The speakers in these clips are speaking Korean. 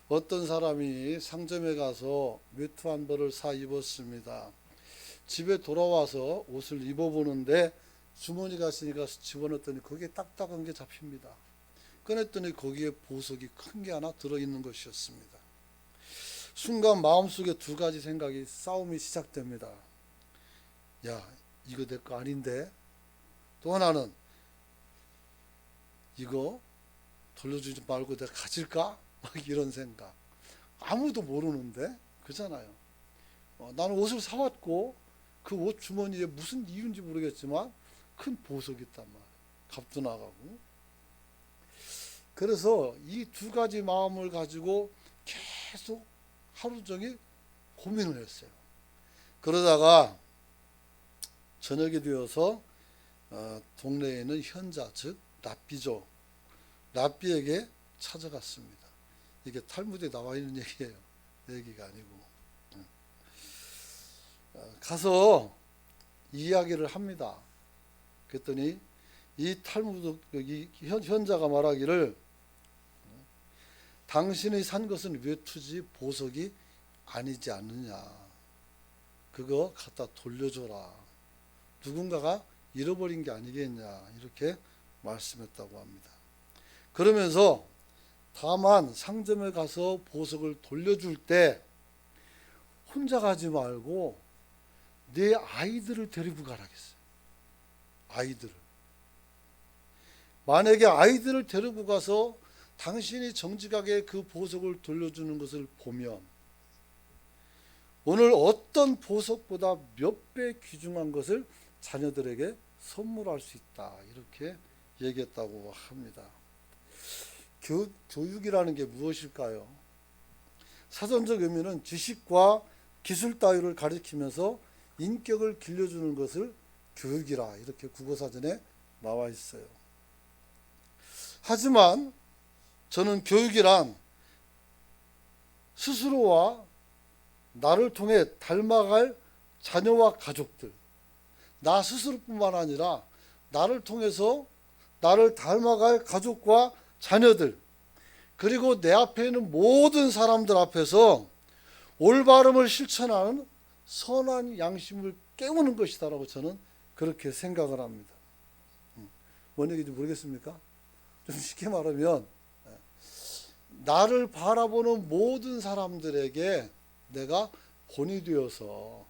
어떤 사람이 상점에 가서 외투 한 벌을 사 입었습니다. 집에 돌아와서 옷을 입어보는데 주머니가 있으니까 집어넣었더니 거기에 딱딱한 게 잡힙니다. 꺼냈더니 거기에 보석이 큰 게 하나 들어있는 것이었습니다. 순간 마음속에 두 가지 생각이 싸움이 시작됩니다. 야, 이거 내 거 아닌데? 또 하나는 이거 돌려주지 말고 내가 가질까? 막 이런 생각. 아무도 모르는데 그잖아요. 나는 옷을 사왔고 그 옷 주머니에 무슨 이유인지 모르겠지만 큰 보석이 있단 말이에요. 값도 나가고. 그래서 이 두 가지 마음을 가지고 계속 하루 종일 고민을 했어요. 그러다가 저녁이 되어서 동네에 있는 현자, 즉 랍비죠. 랍비에게 찾아갔습니다. 이게 탈무드에 나와 있는 얘기예요. 내 얘기가 아니고. 가서 이야기를 합니다. 그랬더니 이 탈무드 이 현자가 말하기를 당신이 산 것은 외투지 보석이 아니지 않느냐. 그거 갖다 돌려줘라. 누군가가 잃어버린 게 아니겠냐. 이렇게 말씀했다고 합니다. 그러면서 다만 상점에 가서 보석을 돌려줄 때 혼자 가지 말고 내 아이들을 데리고 가라겠어요. 아이들을. 만약에 아이들을 데리고 가서 당신이 정직하게 그 보석을 돌려주는 것을 보면 오늘 어떤 보석보다 몇 배 귀중한 것을 자녀들에게 선물할 수 있다. 이렇게 얘기했다고 합니다. 교육이라는 게 무엇일까요? 사전적 의미는 지식과 기술 따위를 가리키면서 인격을 길러주는 것을 교육이라 이렇게 국어사전에 나와 있어요. 하지만 저는 교육이란 스스로와 나를 통해 닮아갈 자녀와 가족들, 나 스스로뿐만 아니라 나를 통해서 나를 닮아갈 가족과 자녀들, 그리고 내 앞에 있는 모든 사람들 앞에서 올바름을 실천하는 선한 양심을 깨우는 것이다라고 저는 그렇게 생각을 합니다. 뭔 얘기인지 모르겠습니까? 좀 쉽게 말하면 나를 바라보는 모든 사람들에게 내가 본이 되어서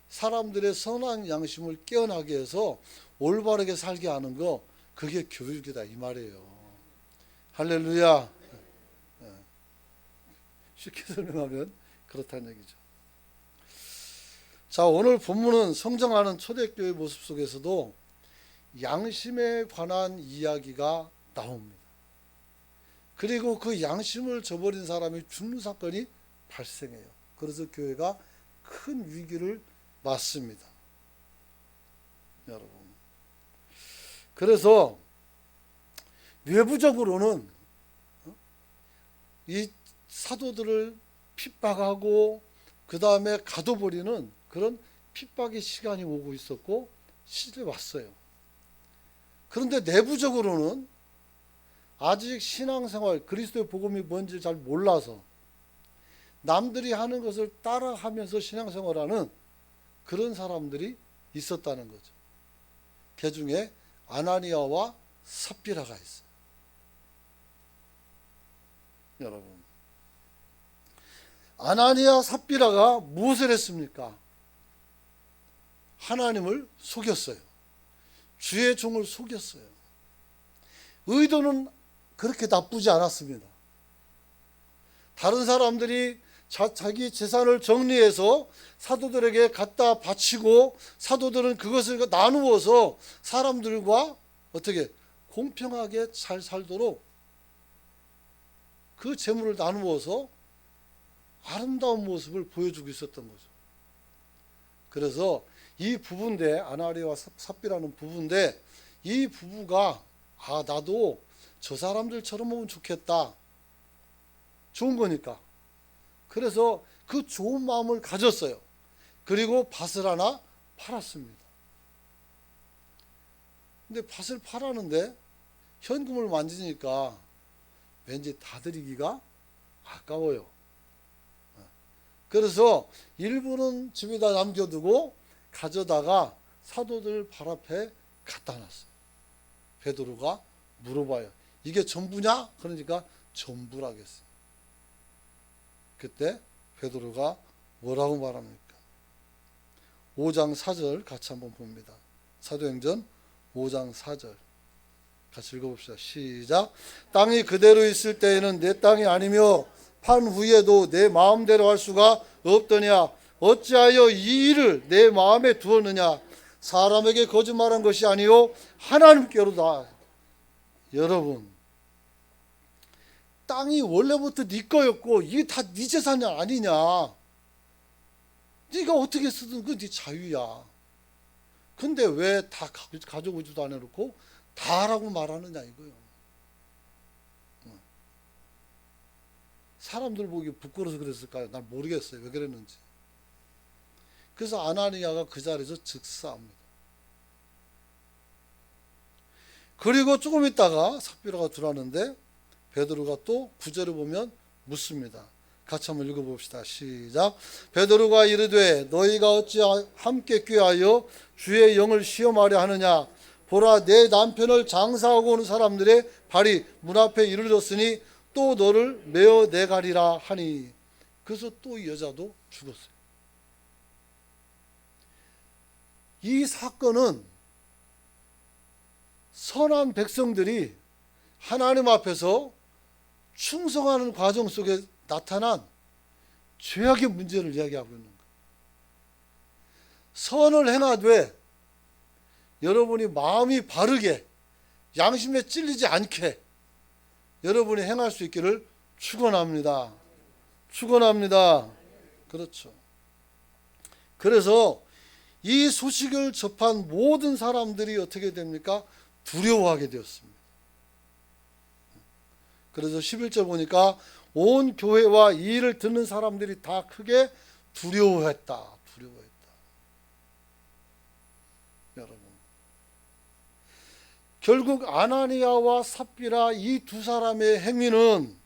사람들의 선한 양심을 깨어나게 해서 올바르게 살게 하는 거, 그게 교육이다 이 말이에요. 할렐루야. 쉽게 설명하면 그렇다는 얘기죠. 자, 오늘 본문은 성장하는 초대교회 모습 속에서도 양심에 관한 이야기가 나옵니다. 그리고 그 양심을 저버린 사람이 죽는 사건이 발생해요. 그래서 교회가 큰 위기를 맞습니다. 여러분. 그래서 외부적으로는 이 사도들을 핍박하고 그 다음에 가둬버리는 그런 핍박의 시간이 오고 있었고 실제 왔어요. 그런데 내부적으로는 아직 신앙생활, 그리스도의 복음이 뭔지 잘 몰라서 남들이 하는 것을 따라하면서 신앙생활하는 그런 사람들이 있었다는 거죠. 그 중에 아나니아와 삽비라가 있어요. 여러분, 아나니아 삽비라가 무엇을 했습니까? 하나님을 속였어요. 주의 종을 속였어요. 의도는 그렇게 나쁘지 않았습니다. 다른 사람들이 자기 재산을 정리해서 사도들에게 갖다 바치고 사도들은 그것을 나누어서 사람들과 어떻게 공평하게 잘 살도록 그 재물을 나누어서 아름다운 모습을 보여주고 있었던 거죠. 그래서 이 부부인데, 아나니아와 삽비라는 부부인데, 이 부부가 나도 저 사람들처럼 하면 좋겠다. 좋은 거니까. 그래서 그 좋은 마음을 가졌어요. 그리고 밭을 하나 팔았습니다. 근데 밭을 팔았는데 현금을 만지니까 왠지 다 드리기가 아까워요. 그래서 일부는 집에다 남겨두고 가져다가 사도들 발 앞에 갖다 놨어요. 베드로가 물어봐요. 이게 전부냐? 그러니까 전부라겠어요. 그때 베드로가 뭐라고 말합니까? 5장 4절 같이 한번 봅니다. 사도행전 5장 4절 같이 읽어봅시다. 시작. 땅이 그대로 있을 때에는 내 땅이 아니며 판 후에도 내 마음대로 할 수가 없더냐. 어찌하여 이 일을 내 마음에 두었느냐. 사람에게 거짓말한 것이 아니요 하나님께로다. 여러분, 땅이 원래부터 네 거였고 이게 다 네 재산이 아니냐. 네가 어떻게 쓰든 그건 네 자유야. 근데 왜 다 가져오지도 않아놓고 다라고 말하느냐 이거요. 사람들 보기 부끄러워서 그랬을까요? 난 모르겠어요. 왜 그랬는지. 그래서 아나니아가 그 자리에서 즉사합니다. 그리고 조금 있다가 삽비라가 들어왔는데 베드로가 또 9절을 보면 묻습니다. 같이 한번 읽어봅시다. 시작. 베드로가 이르되 너희가 어찌 함께 꾀하여 주의 영을 시험하려 하느냐. 보라 내 남편을 장사하고 오는 사람들의 발이 문 앞에 이르렀으니 또 너를 메어 내가리라 하니. 그래서 또 이 여자도 죽었어요. 이 사건은 선한 백성들이 하나님 앞에서 충성하는 과정 속에 나타난 죄악의 문제를 이야기하고 있는 거예요. 선을 행하되 여러분이 마음이 바르게 양심에 찔리지 않게 여러분이 행할 수 있기를 축원합니다. 축원합니다. 그렇죠. 그래서 이 소식을 접한 모든 사람들이 어떻게 됩니까? 두려워하게 되었습니다. 그래서 11절 보니까 온 교회와 이 일을 듣는 사람들이 다 크게 두려워했다. 여러분, 결국 아나니아와 삽비라 이 두 사람의 행위는,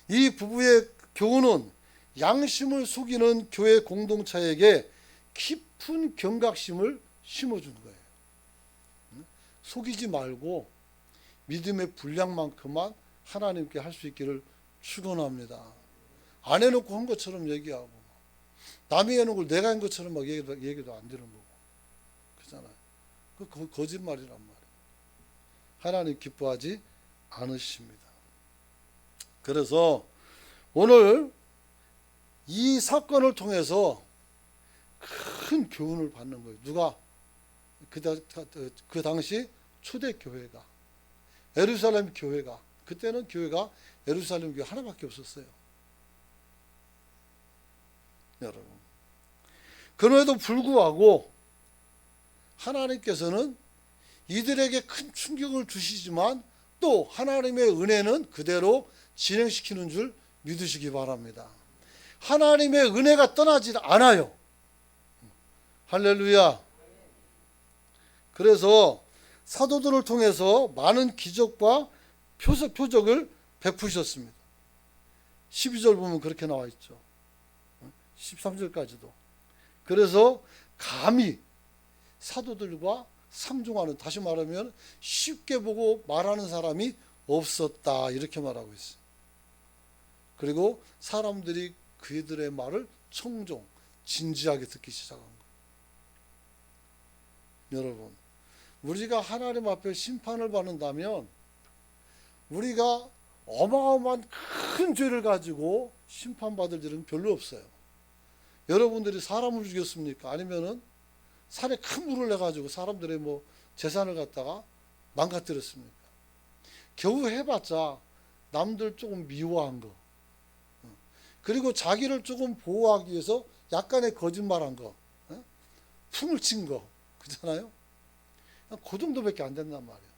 이 부부의 교훈은 양심을 속이는 교회 공동체에게 깊은 경각심을 심어준 거예요. 속이지 말고 믿음의 분량만큼만 하나님께 할 수 있기를 축원합니다. 안 해놓고 한 것처럼 얘기하고 남이 해놓은 걸 내가 한 것처럼 막 얘기도 안 되는 거고 그잖아요. 그 거짓말이란 말이에요. 하나님 기뻐하지 않으십니다. 그래서 오늘 이 사건을 통해서 큰 교훈을 받는 거예요. 누가? 그 당시 초대교회가, 예루살렘 교회가, 그때는 교회가 예루살렘 교회 하나밖에 없었어요. 여러분, 그럼에도 불구하고 하나님께서는 이들에게 큰 충격을 주시지만 또 하나님의 은혜는 그대로 진행시키는 줄 믿으시기 바랍니다. 하나님의 은혜가 떠나지 않아요. 할렐루야. 그래서 사도들을 통해서 많은 기적과 표적을 베푸셨습니다. 12절 보면 그렇게 나와 있죠. 13절까지도. 그래서 감히 사도들과 상종하는, 다시 말하면 쉽게 보고 말하는 사람이 없었다, 이렇게 말하고 있어요. 그리고 사람들이 그들의 말을 청종, 진지하게 듣기 시작한 거예요. 여러분, 우리가 하나님 앞에 심판을 받는다면 우리가 어마어마한 큰 죄를 가지고 심판받을 일은 별로 없어요. 여러분들이 사람을 죽였습니까? 아니면은 산에 큰 물을 내가지고 사람들의 재산을 갖다가 망가뜨렸습니까? 겨우 해봤자 남들 조금 미워한 거, 그리고 자기를 조금 보호하기 위해서 약간의 거짓말한 거, 풍을 친 거, 그렇잖아요? 그 정도밖에 안 된단 말이에요.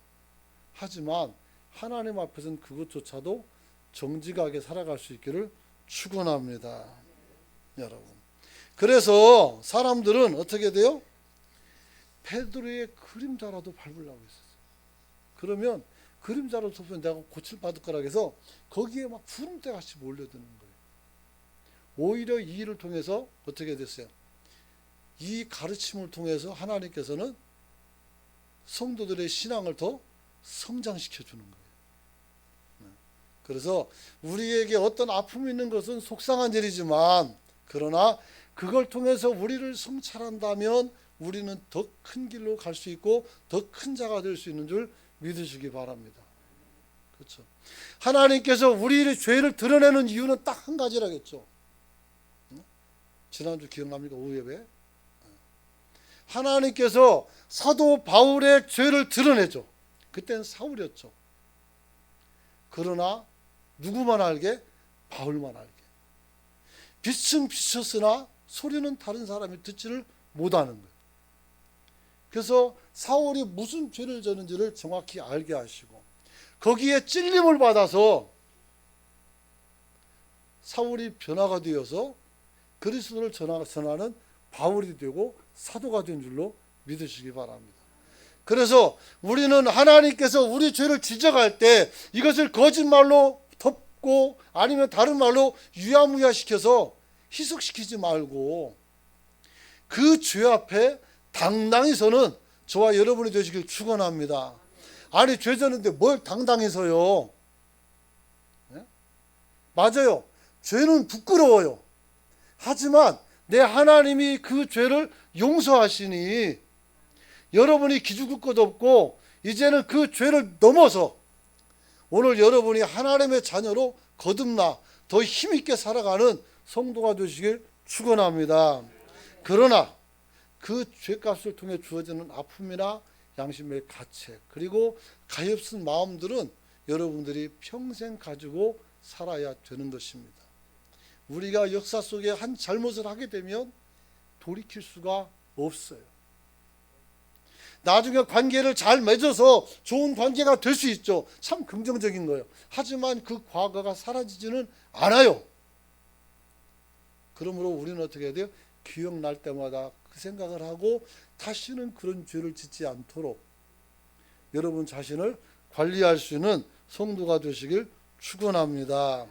하지만 하나님 앞에서는 그것조차도 정직하게 살아갈 수 있기를 축원합니다. 여러분, 그래서 사람들은 어떻게 돼요? 베드로의 그림자라도 밟으려고 했었어요. 그러면 그림자로 덮으면 내가 고침받을 거라 해서 거기에 막 구름대같이 몰려드는 거예요. 오히려 이 일을 통해서 어떻게 됐어요? 이 가르침을 통해서 하나님께서는 성도들의 신앙을 더 성장시켜 주는 거예요. 그래서 우리에게 어떤 아픔이 있는 것은 속상한 일이지만, 그러나 그걸 통해서 우리를 성찰한다면 우리는 더 큰 길로 갈 수 있고 더 큰 자가 될 수 있는 줄 믿으시기 바랍니다. 그렇죠? 하나님께서 우리의 죄를 드러내는 이유는 딱 한 가지라겠죠. 지난주 기억납니까? 오후 예배. 하나님께서 사도 바울의 죄를 드러내죠. 그때는 사울이었죠. 그러나 누구만 알게? 바울만 알게. 빛은 비쳤으나 소리는 다른 사람이 듣지를 못하는 거예요. 그래서 사울이 무슨 죄를 졌는지를 정확히 알게 하시고, 거기에 찔림을 받아서 사울이 변화가 되어서 그리스도를 전하는 바울이 되고 사도가 된 줄로 믿으시기 바랍니다. 그래서 우리는 하나님께서 우리 죄를 지적할 때 이것을 거짓말로 덮고 아니면 다른 말로 유야무야시켜서 희석시키지 말고 그 죄 앞에 당당히 서는 저와 여러분이 되시길 축원합니다. 아니, 죄 졌는데 뭘 당당히 서요? 네? 맞아요. 죄는 부끄러워요. 하지만 내 하나님이 그 죄를 용서하시니 여러분이 기죽을 것 없고 이제는 그 죄를 넘어서 오늘 여러분이 하나님의 자녀로 거듭나 더 힘있게 살아가는 성도가 되시길 축원합니다. 그러나 그 죄값을 통해 주어지는 아픔이나 양심의 가책, 그리고 가엾은 마음들은 여러분들이 평생 가지고 살아야 되는 것입니다. 우리가 역사 속에 한 잘못을 하게 되면 돌이킬 수가 없어요. 나중에 관계를 잘 맺어서 좋은 관계가 될 수 있죠. 참 긍정적인 거예요. 하지만 그 과거가 사라지지는 않아요. 그러므로 우리는 어떻게 해야 돼요? 기억날 때마다 그 생각을 하고 다시는 그런 죄를 짓지 않도록 여러분 자신을 관리할 수 있는 성도가 되시길 축원합니다.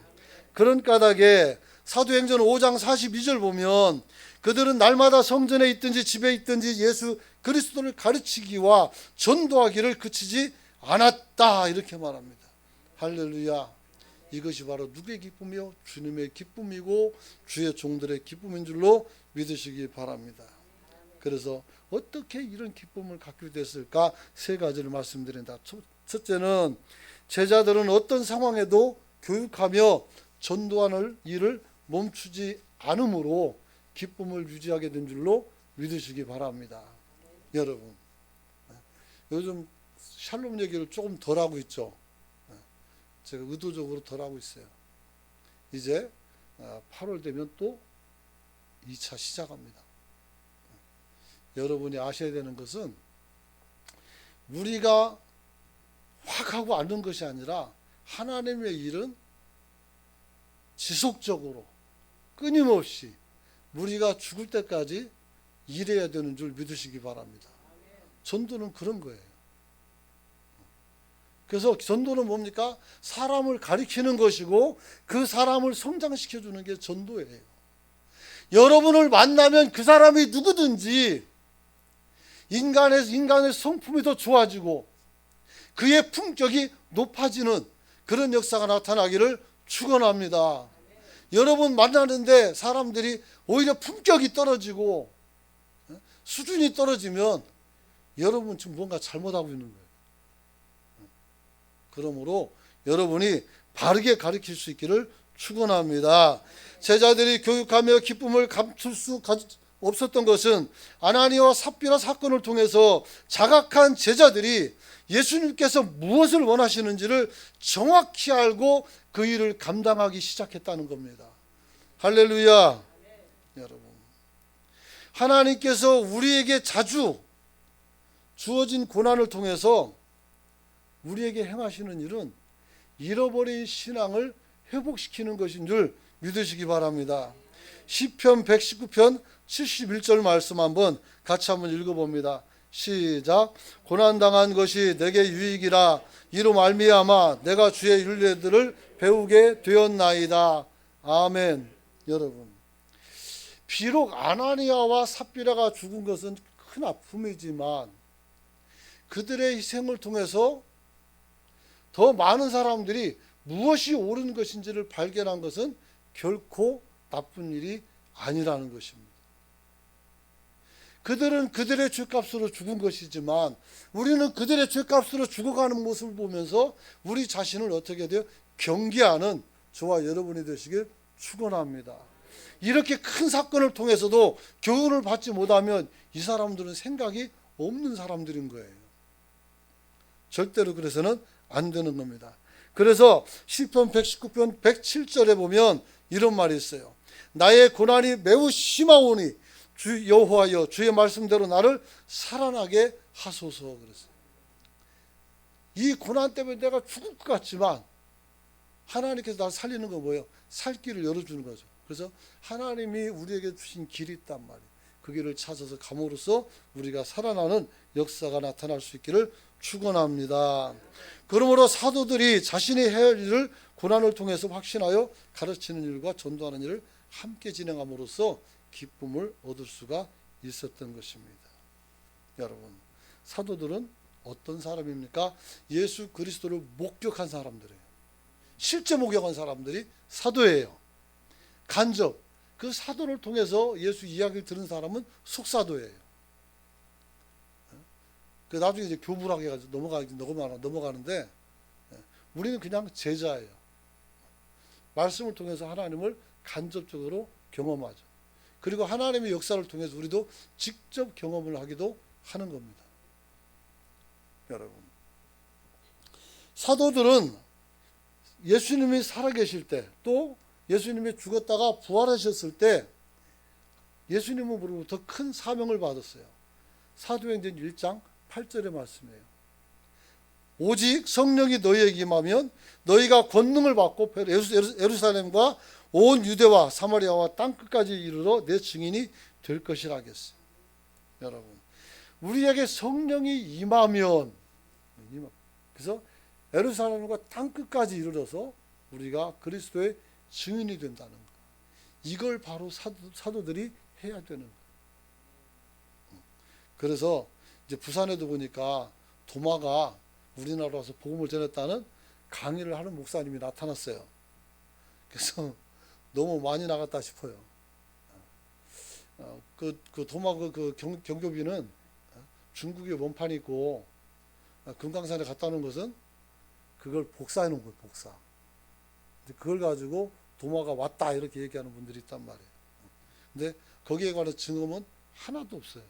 그런 까닭에 사도행전 5장 42절 보면 그들은 날마다 성전에 있든지 집에 있든지 예수 그리스도를 가르치기와 전도하기를 그치지 않았다, 이렇게 말합니다. 할렐루야. 이것이 바로 누구의 기쁨이요? 주님의 기쁨이고 주의 종들의 기쁨인 줄로 믿으시기 바랍니다. 그래서 어떻게 이런 기쁨을 갖게 됐을까? 세 가지를 말씀드린다. 첫째는 제자들은 어떤 상황에도 교육하며 전도하는 일을 멈추지 않음으로 기쁨을 유지하게 된 줄로 믿으시기 바랍니다. 여러분, 요즘 샬롬 얘기를 조금 덜 하고 있죠. 제가 의도적으로 덜 하고 있어요. 이제 8월 되면 또 2차 시작합니다. 여러분이 아셔야 되는 것은 우리가 확 하고 앉는 것이 아니라 하나님의 일은 지속적으로 끊임없이 우리가 죽을 때까지 일해야 되는 줄 믿으시기 바랍니다. 전도는 그런 거예요. 그래서 전도는 뭡니까? 사람을 가리키는 것이고 그 사람을 성장시켜 주는 게 전도예요. 여러분을 만나면 그 사람이 누구든지 인간의 성품이 더 좋아지고 그의 품격이 높아지는 그런 역사가 나타나기를 축원합니다. 여러분 만나는데 사람들이 오히려 품격이 떨어지고 수준이 떨어지면 여러분 지금 뭔가 잘못하고 있는 거예요. 그러므로 여러분이 바르게 가르칠 수 있기를 축원합니다. 제자들이 교육하며 기쁨을 감출 수 없었던 것은 아나니아와 삽비라 사건을 통해서 자각한 제자들이 예수님께서 무엇을 원하시는지를 정확히 알고 그 일을 감당하기 시작했다는 겁니다. 할렐루야. 여러분, 하나님께서 우리에게 자주 주어진 고난을 통해서 우리에게 행하시는 일은 잃어버린 신앙을 회복시키는 것인 줄 믿으시기 바랍니다. 시편 119편 71절 말씀 같이 한번 읽어봅니다. 시작. 고난당한 것이 내게 유익이라. 이로 말미암아 내가 주의 윤례들을 배우게 되었나이다. 아멘. 여러분, 비록 아나니아와 삽비라가 죽은 것은 큰 아픔이지만 그들의 희생을 통해서 더 많은 사람들이 무엇이 옳은 것인지를 발견한 것은 결코 나쁜 일이 아니라는 것입니다. 그들은 그들의 죄값으로 죽은 것이지만 우리는 그들의 죄값으로 죽어가는 모습을 보면서 우리 자신을 어떻게 돼요? 경계하는 저와 여러분이 되시길 축원합니다. 이렇게 큰 사건을 통해서도 교훈을 받지 못하면 이 사람들은 생각이 없는 사람들인 거예요. 절대로 그래서는 안 되는 겁니다. 그래서 시편 119편 107절에 보면 이런 말이 있어요. 나의 고난이 매우 심하오니 주 여호와여 주의 말씀대로 나를 살아나게 하소서. 그랬어요. 이 고난 때문에 내가 죽을 것 같지만 하나님께서 나를 살리는 건 뭐예요? 살 길을 열어주는 거죠. 그래서 하나님이 우리에게 주신 길이 있단 말이에요. 그 길을 찾아서 감으로써 우리가 살아나는 역사가 나타날 수 있기를 축원합니다. 그러므로 사도들이 자신이 해야 할 일을 고난을 통해서 확신하여 가르치는 일과 전도하는 일을 함께 진행함으로써 기쁨을 얻을 수가 있었던 것입니다. 여러분, 사도들은 어떤 사람입니까? 예수 그리스도를 목격한 사람들이에요. 실제 목격한 사람들이 사도예요. 간접 그 사도를 통해서 예수 이야기를 들은 사람은 속사도예요. 그 나중에 이제 교부라고 해가지고 넘어가는데 우리는 그냥 제자예요. 말씀을 통해서 하나님을 간접적으로 경험하죠. 그리고 하나님의 역사를 통해서 우리도 직접 경험을 하기도 하는 겁니다. 여러분, 사도들은 예수님이 살아계실 때 또 예수님이 죽었다가 부활하셨을 때 예수님으로부터 큰 사명을 받았어요. 사도행전 1장 8절의 말씀이에요. 오직 성령이 너희에게 임하면 너희가 권능을 받고 예루살렘과 온 유대와 사마리아와 땅끝까지 이르러 내 증인이 될 것이라 하겠어요. 여러분, 우리에게 성령이 임하면 그래서 예루살렘과 땅끝까지 이르러서 우리가 그리스도의 증인이 된다는 것. 이걸 바로 사도들이 해야 되는 거예요. 그래서 이제 부산에도 보니까 도마가 우리나라 와서 복음을 전했다는 강의를 하는 목사님이 나타났어요. 그래서 너무 많이 나갔다 싶어요. 그 도마 경교비는 중국에 원판이 있고 금강산에 갔다 오는 것은 그걸 복사해 놓은 거예요. 복사. 그걸 가지고 도마가 왔다 이렇게 얘기하는 분들이 있단 말이에요. 근데 거기에 관한 증거는 하나도 없어요.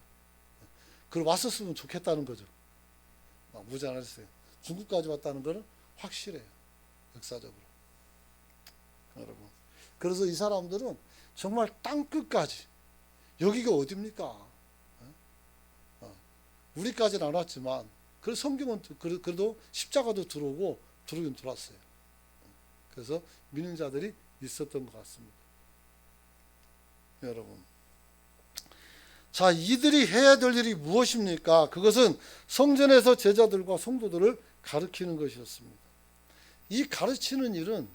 그걸 왔었으면 좋겠다는 거죠. 무장했어요. 중국까지 왔다는 것은 확실해요. 역사적으로. 여러분. 그래서 이 사람들은 정말 땅끝까지, 여기가 어딥니까? 우리까지는 안 왔지만 그 성경은 그래도 십자가도 들어오긴 들어왔어요. 그래서 믿는 자들이 있었던 것 같습니다. 여러분, 자, 이들이 해야 될 일이 무엇입니까? 그것은 성전에서 제자들과 성도들을 가르치는 것이었습니다. 이 가르치는 일은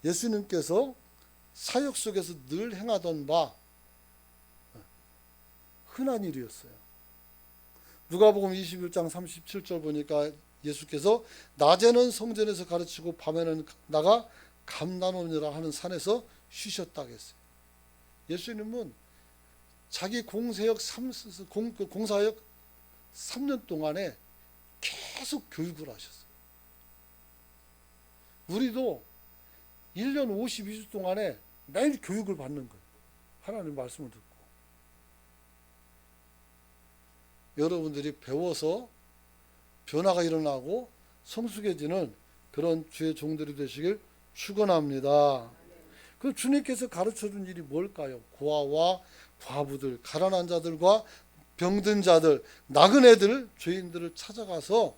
예수님께서 사역 속에서 늘 행하던 바 흔한 일이었어요. 누가복음 21장 37절 보니까 예수께서 낮에는 성전에서 가르치고 밤에는 나가 감나원이라 하는 산에서 쉬셨다 했어요. 예수님은 자기 공사역 3년 동안에 계속 교육을 하셨어요. 우리도 1년 52주 동안에 매일 교육을 받는 거예요. 하나님 말씀을 듣고. 여러분들이 배워서 변화가 일어나고 성숙해지는 그런 주의 종들이 되시길 축원합니다. 그 주님께서 가르쳐준 일이 뭘까요? 고아와 과부들, 가난한 자들과 병든 자들, 나그네들, 죄인들을 찾아가서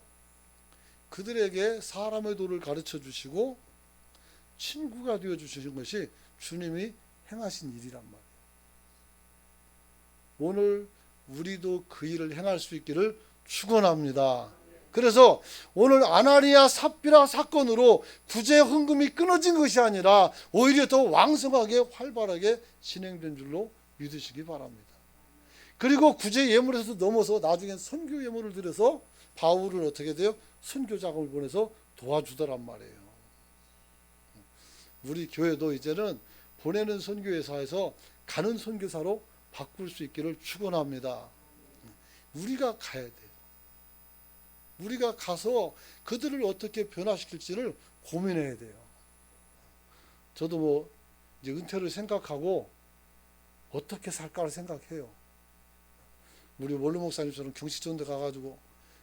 그들에게 사람의 도를 가르쳐 주시고 친구가 되어 주시는 것이 주님이 행하신 일이란 말이에요. 오늘 우리도 그 일을 행할 수 있기를 축원합니다. 그래서 오늘 아나니아 삽비라 사건으로 구제 헌금이 끊어진 것이 아니라 오히려 더 왕성하게 활발하게 진행된 줄로 믿으시기 바랍니다. 그리고 구제 예물에서 넘어서 나중엔 선교 예물을 드려서 바울을 어떻게 돼요? 선교 작업을 보내서 도와주더란 말이에요. 우리 교회도 이제는 보내는 선교회사에서 가는 선교사로 바꿀 수 있기를 축원합니다. 우리가 가야 돼요. 우리가 가서 그들을 어떻게 변화시킬지를 고민해야 돼요. 저도 이제 은퇴를 생각하고 어떻게 살까를 생각해요. 우리 원로 목사님처럼 경치 좋은 데 가가지고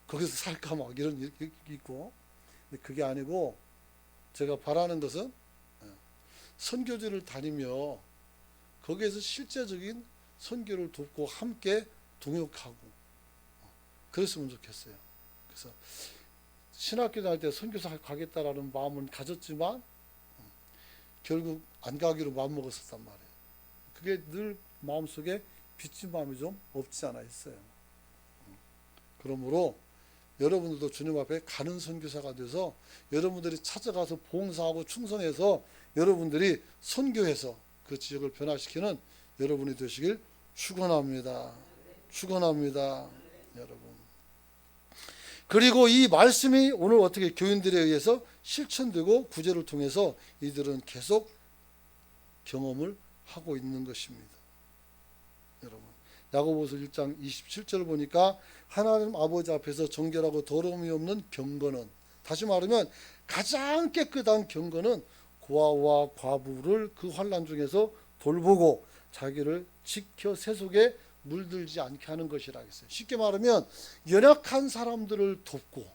거기서 살까 막 이런 일 있고. 근데 그게 아니고 제가 바라는 것은 선교지를 다니며 거기에서 실제적인 선교를 돕고 함께 동역하고 그랬으면 좋겠어요. 그래서 신학교 다닐 때 선교사 가겠다라는 마음은 가졌지만 결국 안 가기로 마음먹었었단 말이에요. 그게 늘 마음속에 빚진 마음이 좀 없지 않아 있어요. 그러므로 여러분들도 주님 앞에 가는 선교사가 돼서 여러분들이 찾아가서 봉사하고 충성해서 여러분들이 선교해서 그 지역을 변화시키는 여러분이 되시길 축원합니다. 축원합니다. 여러분. 그리고 이 말씀이 오늘 어떻게 교인들에 의해서 실천되고 구제를 통해서 이들은 계속 경험을 하고 있는 것입니다. 여러분, 야고보서 1장 27절을 보니까 하나님 아버지 앞에서 정결하고 더러움이 없는 경건은, 다시 말하면 가장 깨끗한 경건은 고아와 과부를 그 환난 중에서 돌보고 자기를 지켜 세속에 물들지 않게 하는 것이라 했어요. 쉽게 말하면 연약한 사람들을 돕고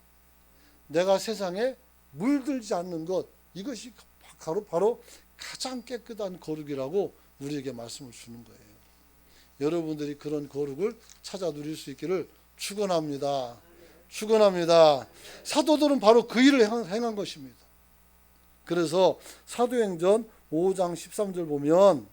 내가 세상에 물들지 않는 것, 이것이 바로 가장 깨끗한 거룩이라고 우리에게 말씀을 주는 거예요. 여러분들이 그런 거룩을 찾아 누릴 수 있기를 축원합니다. 축원합니다. 사도들은 바로 그 일을 행한 것입니다. 그래서 사도행전 5장 13절 보면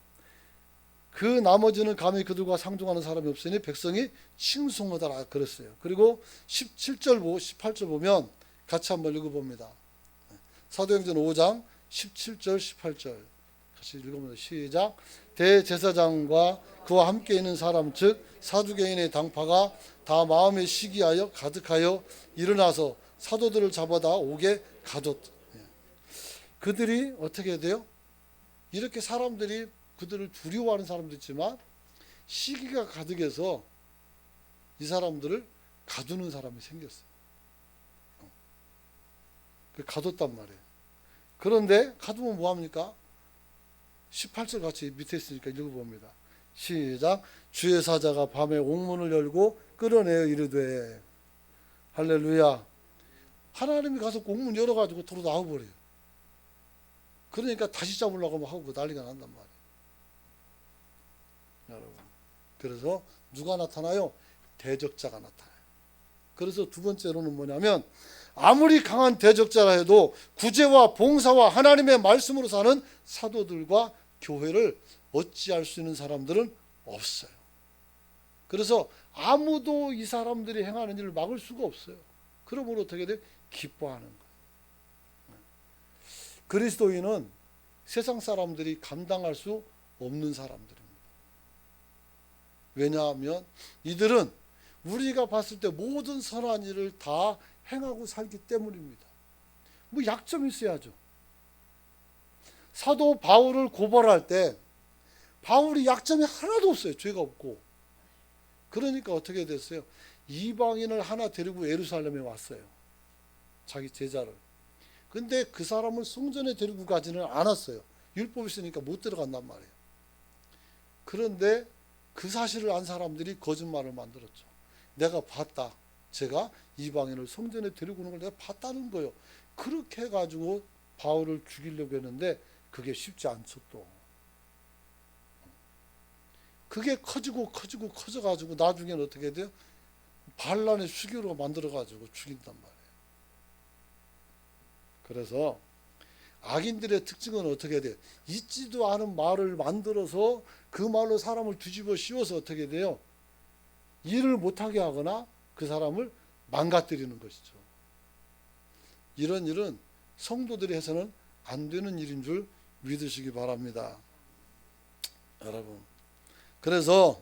그 나머지는 감히 그들과 상종하는 사람이 없으니 백성이 칭송하더라 그랬어요. 그리고 17절 18절 보면 같이 한번 읽어봅니다. 사도행전 5장 17절 18절 같이 읽어봅니다. 시작. 대제사장과 그와 함께 있는 사람 즉 사두개인의 당파가 다 마음에 시기하여 가득하여 일어나서 사도들을 잡아다 옥에 가뒀다. 그들이 어떻게 돼요? 이렇게 사람들이 그들을 두려워하는 사람도 있지만 시기가 가득해서 이 사람들을 가두는 사람이 생겼어요. 가뒀단 말이에요. 그런데 가두면 뭐합니까? 18절 같이 밑에 있으니까 읽어봅니다. 시작. 주의 사자가 밤에 옥문을 열고 끌어내어 이르되 할렐루야. 하나님이 가서 옥문 열어가지고 도로 나와버려요. 그러니까 다시 잡으려고 하고 난리가 난단 말이에요. 여러분. 그래서 누가 나타나요? 대적자가 나타나요. 그래서 두 번째로는 뭐냐면 아무리 강한 대적자라 해도 구제와 봉사와 하나님의 말씀으로 사는 사도들과 교회를 어찌할 수 있는 사람들은 없어요. 그래서 아무도 이 사람들이 행하는 일을 막을 수가 없어요. 그러므로 어떻게 돼? 기뻐하는 거예요. 그리스도인은 세상 사람들이 감당할 수 없는 사람들입니다. 왜냐하면 이들은 우리가 봤을 때 모든 선한 일을 다 행하고 살기 때문입니다. 뭐 약점이 있어야죠. 사도 바울을 고발할 때 바울이 약점이 하나도 없어요. 죄가 없고. 그러니까 어떻게 됐어요? 이방인을 하나 데리고 예루살렘에 왔어요. 자기 제자를. 근데 그 사람을 성전에 데리고 가지는 않았어요. 율법이 있으니까 못 들어간단 말이에요. 그런데 그 사실을 안 사람들이 거짓말을 만들었죠. 내가 봤다. 제가 이방인을 성전에 데리고 오는 걸 내가 봤다는 거예요. 그렇게 해가지고 바울을 죽이려고 했는데 그게 쉽지 않죠 또. 그게 커져가지고 나중에는 어떻게 돼요? 반란의 수교로 만들어가지고 죽인단 말이에요. 그래서 악인들의 특징은 어떻게 돼요? 있지도 않은 말을 만들어서 그 말로 사람을 뒤집어 씌워서 어떻게 돼요? 일을 못하게 하거나 그 사람을 망가뜨리는 것이죠. 이런 일은 성도들이 해서는 안 되는 일인 줄 믿으시기 바랍니다. 여러분, 그래서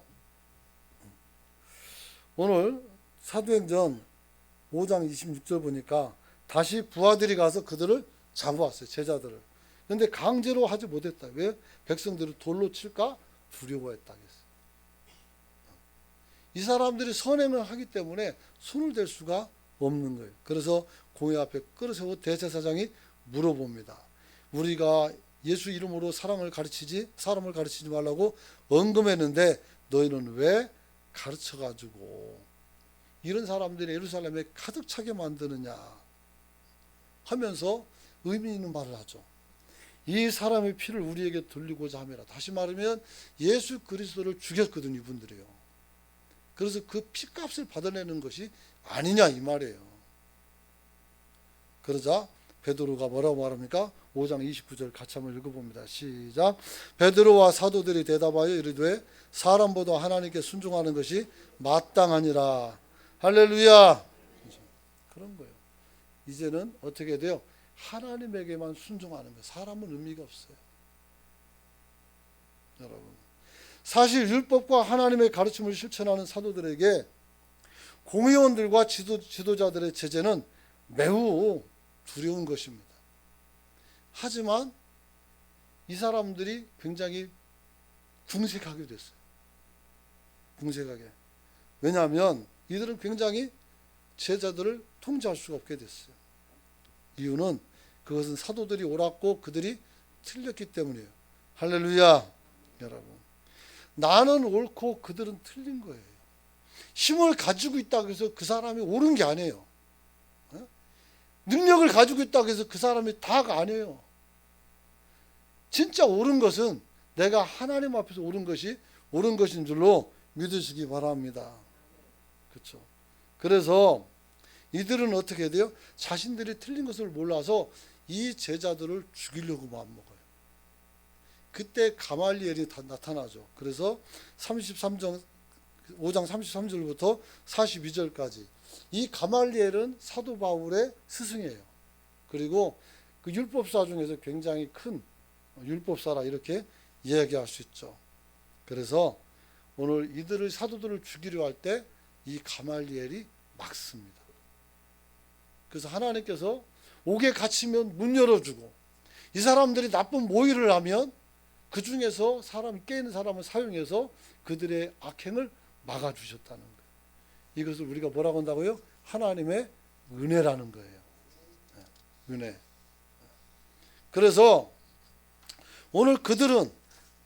오늘 사도행전 5장 26절 보니까 다시 부하들이 가서 그들을 잡아왔어요. 제자들을. 그런데 강제로 하지 못했다. 왜? 백성들을 돌로 칠까 두려워했다. 이 사람들이 선행을 하기 때문에 손을 댈 수가 없는 거예요. 그래서 공회 앞에 끌어세워 대제사장이 물어봅니다. 우리가 예수 이름으로 사람을 가르치지 말라고 언급했는데 너희는 왜 가르쳐가지고 이런 사람들이 예루살렘에 가득 차게 만드느냐 하면서 의미 있는 말을 하죠. 이 사람의 피를 우리에게 돌리고자 함이라. 다시 말하면 예수 그리스도를 죽였거든요, 이분들이요. 그래서 그 피값을 받아내는 것이 아니냐 이 말이에요. 그러자 베드로가 뭐라고 말합니까? 5장 29절 같이 한번 읽어봅니다. 시작. 베드로와 사도들이 대답하여 이르되 사람보다 하나님께 순종하는 것이 마땅하니라. 할렐루야. 그런 거예요. 이제는 어떻게 돼요? 하나님에게만 순종하는 거예요. 사람은 의미가 없어요. 여러분, 사실 율법과 하나님의 가르침을 실천하는 사도들에게 공의원들과 지도자들의 제재는 매우 두려운 것입니다. 하지만 이 사람들이 굉장히 궁색하게 됐어요. 궁색하게. 왜냐하면 이들은 굉장히 제자들을 통제할 수가 없게 됐어요. 이유는 그것은 사도들이 옳았고 그들이 틀렸기 때문이에요. 할렐루야. 여러분, 나는 옳고 그들은 틀린 거예요. 힘을 가지고 있다고 해서 그 사람이 옳은 게 아니에요. 능력을 가지고 있다고 해서 그 사람이 다가 아니에요. 진짜 옳은 것은 내가 하나님 앞에서 옳은 것인 줄로 믿으시기 바랍니다. 그렇죠. 그래서 이들은 어떻게 돼요? 자신들이 틀린 것을 몰라서 이 제자들을 죽이려고 마음먹어요. 그때 가말리엘이 나타나죠. 그래서 5장 33절부터 42절까지 이 가말리엘은 사도 바울의 스승이에요. 그리고 그 율법사 중에서 굉장히 큰 율법사라 이렇게 이야기할 수 있죠. 그래서 오늘 이들을 사도들을 죽이려 할 때 이 가말리엘이 막습니다. 그래서 하나님께서 옥에 갇히면 문 열어주고 이 사람들이 나쁜 모의를 하면 그 중에서 깨있는 사람을 사용해서 그들의 악행을 막아주셨다는 거예요. 이것을 우리가 뭐라고 한다고요? 하나님의 은혜라는 거예요. 은혜. 그래서 오늘 그들은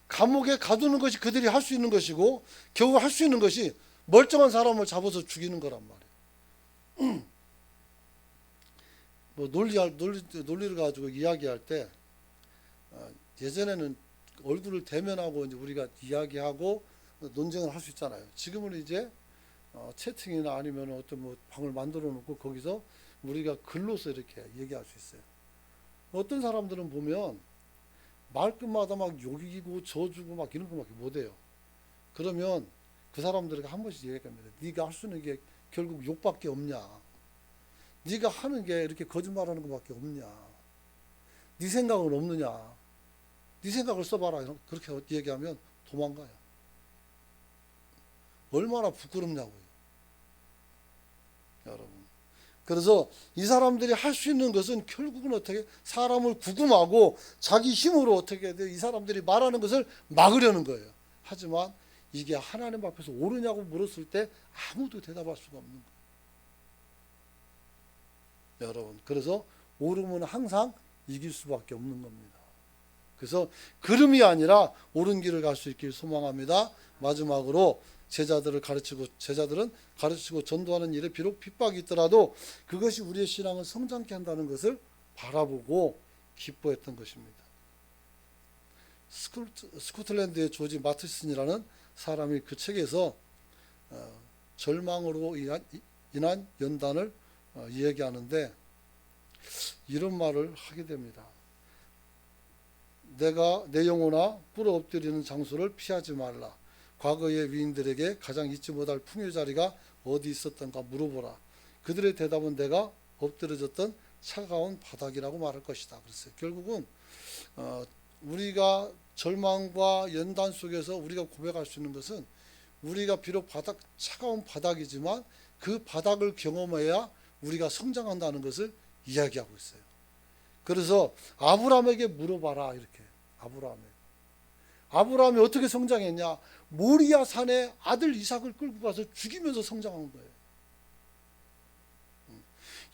감옥에 가두는 것이 그들이 할 수 있는 것이고 겨우 할 수 있는 것이 멀쩡한 사람을 잡아서 죽이는 거란 말이에요. 뭐 논리를 가지고 이야기할 때 예전에는 얼굴을 대면하고 이제 우리가 이야기하고 논쟁을 할 수 있잖아요. 지금은 이제 채팅이나 아니면 어떤 뭐 방을 만들어 놓고 거기서 우리가 글로서 이렇게 얘기할 수 있어요. 어떤 사람들은 보면 말끝마다 막 욕이고 저주고 막 이런 거밖에 못해요. 그러면 그 사람들에게 한 번씩 얘기합니다. 네가 할 수 있는 게 결국 욕밖에 없냐? 네가 하는 게 이렇게 거짓말하는 것밖에 없냐? 네 생각은 없느냐? 네 생각을 써봐라. 그렇게 얘기하면 도망가요. 얼마나 부끄럽냐고요. 여러분. 그래서 이 사람들이 할 수 있는 것은 결국은 어떻게 사람을 구금하고 자기 힘으로 어떻게 이 사람들이 말하는 것을 막으려는 거예요. 하지만 이게 하나님 앞에서 옳으냐고 물었을 때 아무도 대답할 수가 없는 거예요. 여러분. 그래서 옳음은 항상 이길 수밖에 없는 겁니다. 그래서 걸음이 아니라 옳은 길을 갈 수 있길 소망합니다. 마지막으로 제자들은 가르치고 전도하는 일에 비록 핍박이 있더라도 그것이 우리의 신앙을 성장케 한다는 것을 바라보고 기뻐했던 것입니다. 스코틀랜드의 조지 마트슨이라는 사람이 그 책에서 절망으로 인한 연단을 이야기하는데 이런 말을 하게 됩니다. 내가 내 영혼아 꿇어 엎드리는 장소를 피하지 말라. 과거의 위인들에게 가장 잊지 못할 풍요의 자리가 어디 있었던가 물어보라. 그들의 대답은 내가 엎드려졌던 차가운 바닥이라고 말할 것이다. 그랬어요. 결국은 우리가 절망과 연단 속에서 우리가 고백할 수 있는 것은 우리가 비록 차가운 바닥이지만 그 바닥을 경험해야 우리가 성장한다는 것을 이야기하고 있어요. 그래서 아브라함에게 물어봐라. 이렇게 아브라함이 어떻게 성장했냐? 모리아 산에 아들 이삭을 끌고 가서 죽이면서 성장한 거예요.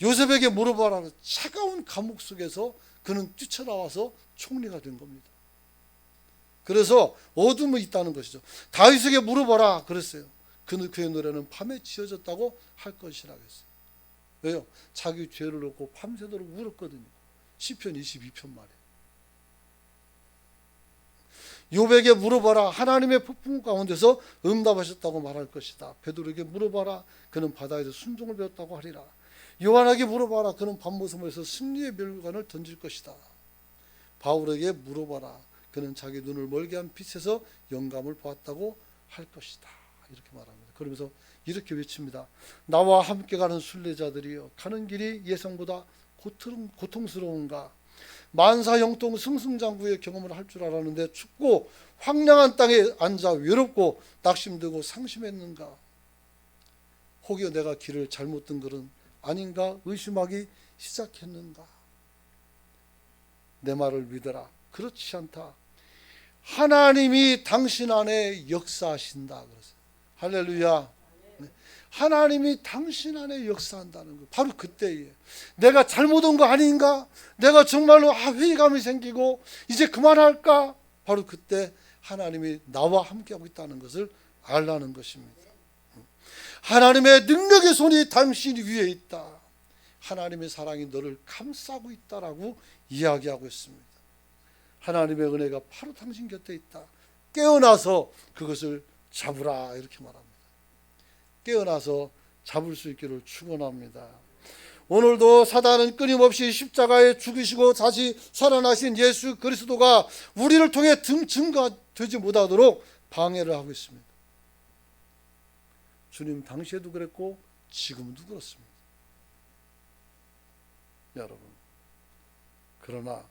요셉에게 물어봐라. 차가운 감옥 속에서 그는 뛰쳐나와서 총리가 된 겁니다. 그래서 어둠이 있다는 것이죠. 다윗에게 물어봐라 그랬어요. 그의 노래는 밤에 지어졌다고 할 것이라고 했어요. 왜요? 자기 죄를 얻고 밤새도록 울었거든요. 시편 22편 말에. 욥에게 물어봐라. 하나님의 폭풍 가운데서 응답하셨다고 말할 것이다. 베드로에게 물어봐라. 그는 바다에서 순종을 배웠다고 하리라. 요한에게 물어봐라. 그는 밤모섬에서 승리의 멸관을 던질 것이다. 바울에게 물어봐라. 그는 자기 눈을 멀게 한 빛에서 영감을 보았다고 할 것이다. 이렇게 말합니다. 그러면서 이렇게 외칩니다. 나와 함께 가는 순례자들이여, 가는 길이 예상보다 고통스러운가? 만사 형통 승승장구의 경험을 할 줄 알았는데 춥고 황량한 땅에 앉아 외롭고 낙심되고 상심했는가? 혹여 내가 길을 잘못 든 것은 아닌가 의심하기 시작했는가? 내 말을 믿어라. 그렇지 않다. 하나님이 당신 안에 역사하신다. 그랬어요. 할렐루야. 하나님이 당신 안에 역사한다는 거. 바로 그때에 내가 잘못한 거 아닌가? 내가 정말로 회의감이 생기고 이제 그만할까? 바로 그때 하나님이 나와 함께하고 있다는 것을 알라는 것입니다. 하나님의 능력의 손이 당신 위에 있다. 하나님의 사랑이 너를 감싸고 있다라고 이야기하고 있습니다. 하나님의 은혜가 바로 당신 곁에 있다. 깨어나서 그것을 잡으라. 이렇게 말합니다. 깨어나서 잡을 수 있기를 축원합니다. 오늘도 사단은 끊임없이 십자가에 죽으시고 다시 살아나신 예수 그리스도가 우리를 통해 증거되지 못하도록 방해를 하고 있습니다. 주님 당시에도 그랬고 지금도 그렇습니다. 여러분, 그러나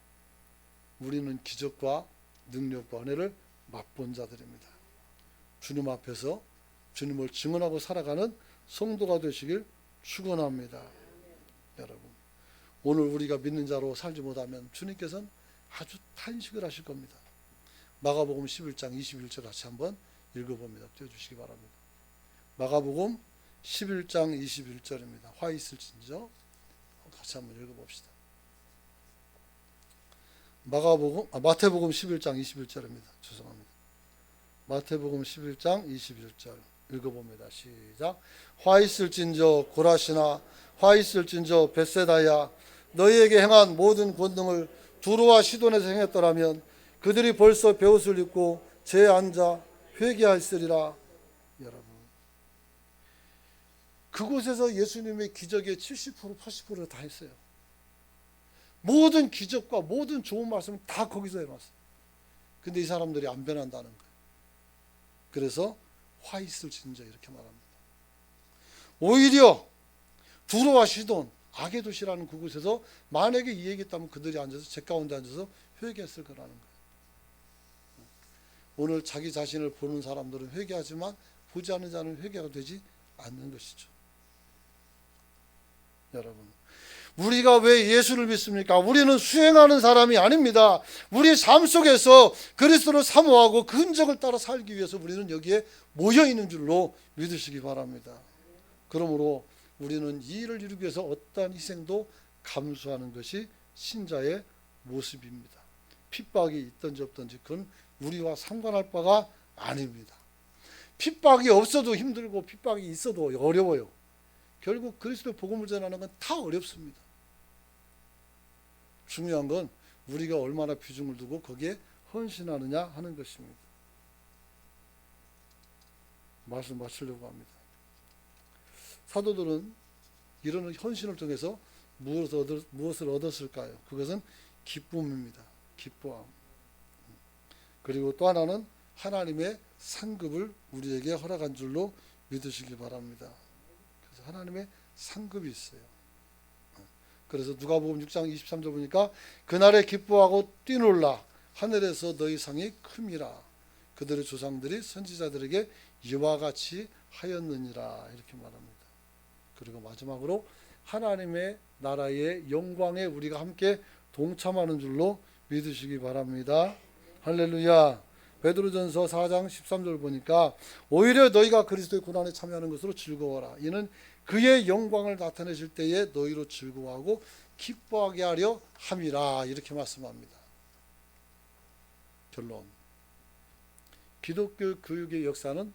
우리는 기적과 능력과 은혜를 맛본 자들입니다. 주님 앞에서 주님을 증언하고 살아가는 성도가 되시길 축원합니다. 여러분, 오늘 우리가 믿는 자로 살지 못하면 주님께서는 아주 탄식을 하실 겁니다. 마가복음 11장 21절 같이 한번 읽어봅니다. 띄워주시기 바랍니다. 마가복음 11장 21절입니다. 화 있을진저 같이 한번 읽어봅시다. 마태복음 11장 21절입니다. 죄송합니다. 마태복음 11장 21절 읽어봅니다. 시작. 화 있을진저 고라시나, 화 있을진저 벳세다야, 너희에게 행한 모든 권능을 두로와 시돈에서 행했더라면 그들이 벌써 베옷을 입고 제에 앉아 회개하였으리라. 여러분, 그곳에서 예수님의 기적의 70% 80%를 다 했어요. 모든 기적과 모든 좋은 말씀을 다 거기서 해놨어요. 근데 이 사람들이 안 변한다는 거예요. 그래서 화 있을진저 이렇게 말합니다. 오히려 두로와 시돈, 악의 도시라는 그곳에서 만약에 이 얘기했다면 그들이 앉아서 제 가운데 앉아서 회개했을 거라는 거예요. 오늘 자기 자신을 보는 사람들은 회개하지만 보지 않는 자는 회개가 되지 않는 것이죠. 여러분, 우리가 왜 예수를 믿습니까? 우리는 수행하는 사람이 아닙니다. 우리의 삶 속에서 그리스도를 사모하고 그 흔적을 따라 살기 위해서 우리는 여기에 모여 있는 줄로 믿으시기 바랍니다. 그러므로 우리는 이 일을 이루기 위해서 어떠한 희생도 감수하는 것이 신자의 모습입니다. 핍박이 있든지 없든지 그건 우리와 상관할 바가 아닙니다. 핍박이 없어도 힘들고 핍박이 있어도 어려워요. 결국 그리스도의 복음을 전하는 건 다 어렵습니다. 중요한 건 우리가 얼마나 비중을 두고 거기에 헌신하느냐 하는 것입니다. 말씀 마치려고 합니다. 사도들은 이런 헌신을 통해서 무엇을 얻었을까요? 그것은 기쁨입니다. 기쁨. 그리고 또 하나는 하나님의 상급을 우리에게 허락한 줄로 믿으시기 바랍니다. 그래서 하나님의 상급이 있어요. 그래서 누가복음 6장 23절 보니까 그날에 기뻐하고 뛰놀라 하늘에서 너희 상이 큼이라 그들의 조상들이 선지자들에게 이와 같이 하였느니라 이렇게 말합니다. 그리고 마지막으로 하나님의 나라의 영광에 우리가 함께 동참하는 줄로 믿으시기 바랍니다. 할렐루야. 베드로전서 4장 13절 보니까 오히려 너희가 그리스도의 고난에 참여하는 것으로 즐거워라. 이는 그의 영광을 나타내실 때에 너희로 즐거워하고 기뻐하게 하려 함이라 이렇게 말씀합니다. 결론. 기독교 교육의 역사는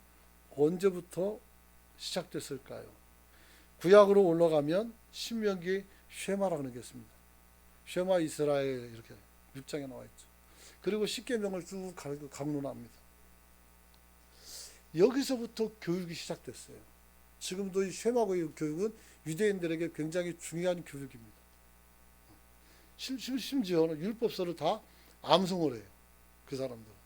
언제부터 시작됐을까요? 구약으로 올라가면 신명기 쉐마라 그러겠습니다. 쉐마 이스라엘 이렇게 6장에 나와 있죠. 그리고 십계명을 쭉 강론합니다. 여기서부터 교육이 시작됐어요. 지금도 이 쉐마 교육은 유대인들에게 굉장히 중요한 교육입니다. 심지어는 율법서를 다 암송을 해요. 그 사람들은.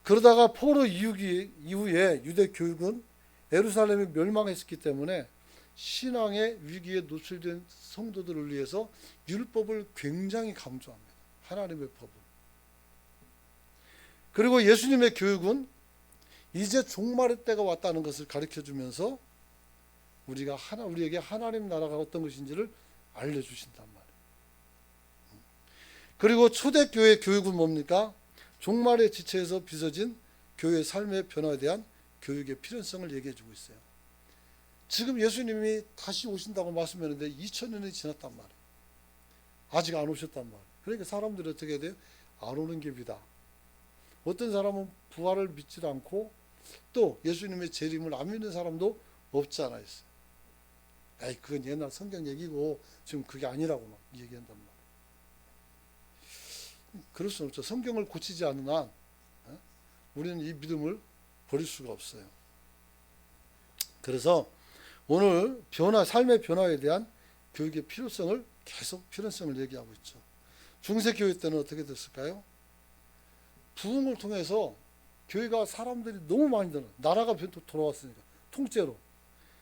그러다가 포로 이후에 유대 교육은 예루살렘이 멸망했기 때문에 신앙의 위기에 노출된 성도들을 위해서 율법을 굉장히 강조합니다. 하나님의 법을. 그리고 예수님의 교육은 이제 종말의 때가 왔다는 것을 가르쳐주면서 우리에게 하나님 나라가 어떤 것인지를 알려주신단 말이에요. 그리고 초대교회 교육은 뭡니까? 종말의 지체에서 빚어진 교회의 삶의 변화에 대한 교육의 필요성을 얘기해 주고 있어요. 지금 예수님이 다시 오신다고 말씀했는데 2000년이 지났단 말이에요. 아직 안 오셨단 말이에요. 그러니까 사람들이 어떻게 돼요? 안 오는 게 비다. 어떤 사람은 부활을 믿지도 않고 또 예수님의 재림을 안 믿는 사람도 없지 않아 있어요. 에이, 그건 옛날 성경 얘기고 지금 그게 아니라고 막 얘기한단 말이에요. 그럴 수는 없죠. 성경을 고치지 않는 한 우리는 이 믿음을 버릴 수가 없어요. 그래서 오늘 삶의 변화에 대한 교육의 필요성을 계속 필요성을 얘기하고 있죠. 중세교회 때는 어떻게 됐을까요? 부흥을 통해서 교회가 사람들이 너무 많이 늘어 나라가 돌아왔으니까 통째로.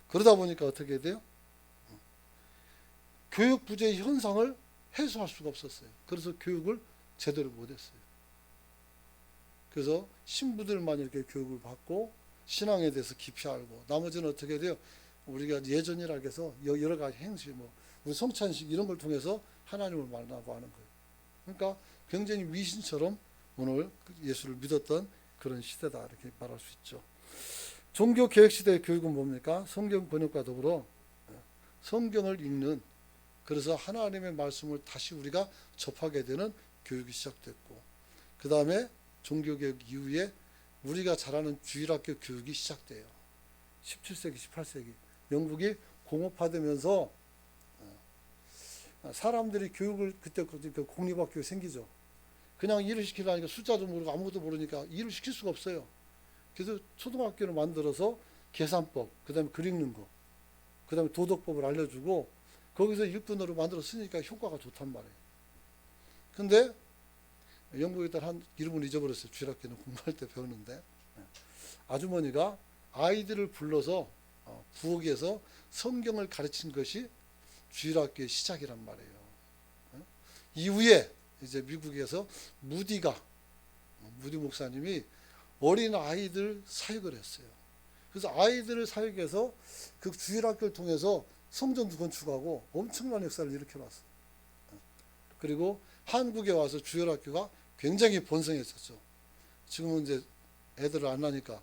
그러다 보니까 어떻게 돼요? 교육 부재의 현상을 해소할 수가 없었어요. 그래서 교육을 제대로 못했어요. 그래서 신부들만 이렇게 교육을 받고 신앙에 대해서 깊이 알고 나머지는 어떻게 돼요? 우리가 예전이라 해서 여러 가지 행실, 우리 성찬식 이런 걸 통해서 하나님을 만나고 하는 거예요. 그러니까 굉장히 미신처럼 오늘 예수를 믿었던 그런 시대다 이렇게 말할 수 있죠. 종교 개혁 시대의 교육은 뭡니까? 성경 번역과 더불어 성경을 읽는 그래서 하나님의 말씀을 다시 우리가 접하게 되는 교육이 시작됐고 그 다음에 종교개혁 이후에 우리가 잘 아는 주일학교 교육이 시작돼요. 17세기, 18세기 영국이 공업화되면서 사람들이 교육을 그때 공립학교가 생기죠. 그냥 일을 시키려니까 숫자도 모르고 아무것도 모르니까 일을 시킬 수가 없어요. 그래서 초등학교를 만들어서 계산법, 그 다음에 글 읽는 거, 그 다음에 도덕법을 알려주고 거기서 일꾼으로 만들어 쓰니까 효과가 좋단 말이에요. 근데 영국에 따라 한 이름을 잊어버렸어요. 주일학교는 공부할 때 배우는데 아주머니가 아이들을 불러서 부엌에서 성경을 가르친 것이 주일학교의 시작이란 말이에요. 이후에 이제 미국에서 무디 목사님이 어린 아이들 사역을 했어요. 그래서 아이들을 사역해서 그 주일학교를 통해서 성전도 건축하고 엄청난 역사를 일으켜놨어요. 그리고 한국에 와서 주일학교가 굉장히 번성했었죠. 지금은 이제 애들을 안 나니까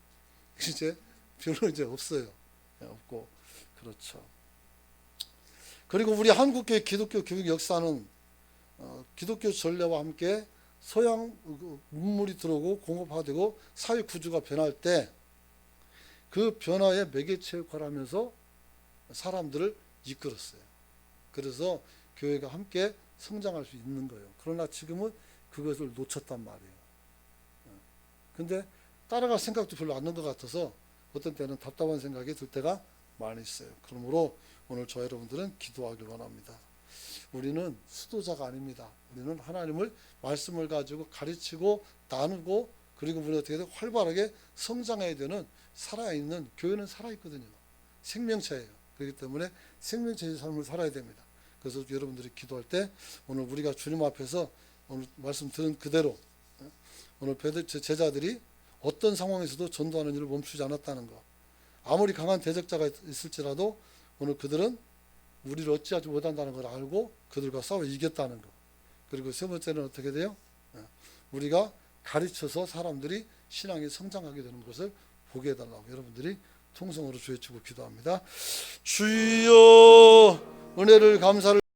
이제 별로 이제 없어요. 없고 그렇죠. 그리고 우리 한국의 기독교 교육 역사는 기독교 전례와 함께 서양 문물이 들어오고 공업화되고 사회 구조가 변할 때 그 변화에 매개체 역할하면서 사람들을 이끌었어요. 그래서 교회가 함께 성장할 수 있는 거예요. 그러나 지금은 그것을 놓쳤단 말이에요. 근데 따라갈 생각도 별로 안 난 것 같아서 어떤 때는 답답한 생각이 들 때가 많이 있어요. 그러므로 오늘 저 여러분들은 기도하길 원합니다. 우리는 수도자가 아닙니다. 우리는 하나님을 말씀을 가지고 가르치고 나누고 그리고 우리 어떻게 활발하게 성장해야 되는 살아있는 교회는 살아있거든요. 생명체예요. 그렇기 때문에 생명체의 삶을 살아야 됩니다. 그래서 여러분들이 기도할 때 오늘 우리가 주님 앞에서 오늘 말씀 들은 그대로 오늘 제자들이 어떤 상황에서도 전도하는 일을 멈추지 않았다는 것. 아무리 강한 대적자가 있을지라도 오늘 그들은 우리를 어찌하지 못한다는 걸 알고 그들과 싸워 이겼다는 것. 그리고 세 번째는 어떻게 돼요? 우리가 가르쳐서 사람들이 신앙이 성장하게 되는 것을 보게 해달라고 여러분들이 통성으로 주여 주고 기도합니다. 주여 은혜를 감사를